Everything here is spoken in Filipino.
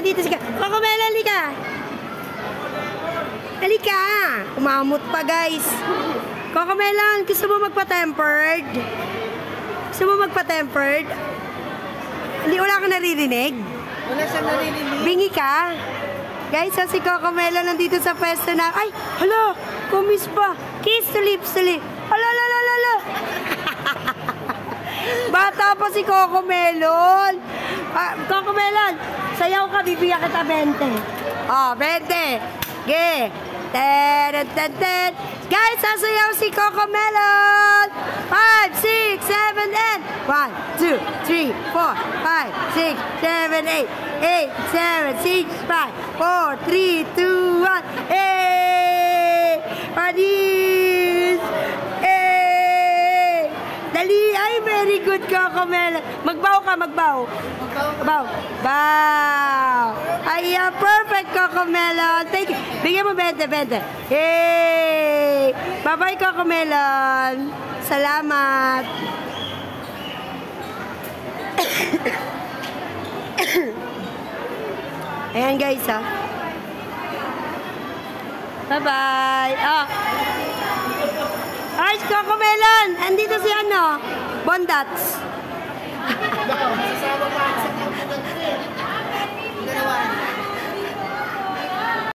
nandito si Coco Melon, halika. Halika. Kumamot pa, guys. Coco Melon, gusto mo magpa-tempered? Gusto mo magpa-tempered? Hindi, wala ka naririnig? Wala siyang naririnig. Bingi ka? Guys, so si Coco Melon nandito sa pwesto na, ay, hala, kumis pa. Kiss to lips, hala, hala. Bata pa si Coco Melon. Coco Melon, sayaw ka, bibigyan kita 20. Oh, 20. Okay. Ten. Guys, sasayaw si Coco Melon. 5, 6, 7, and 1, 2, 3, 4, 5, 6, 7, 8, 8, 7, 6, 5, 4, 3, 2, 1. Hey! Panis! Hey! Dali! Ay, very good, Coco Melon. Magbaw ka, magbaw. Baw. Ay, perfect, Coco Melon. Thank you. Bigyan mo 20. Yay! Bye-bye, Coco Melon. Salamat. Ayan, guys, ha. Bye-bye. Ay, Coco Melon. Andito si ano? Bondats. Sasama pa sa dalawa.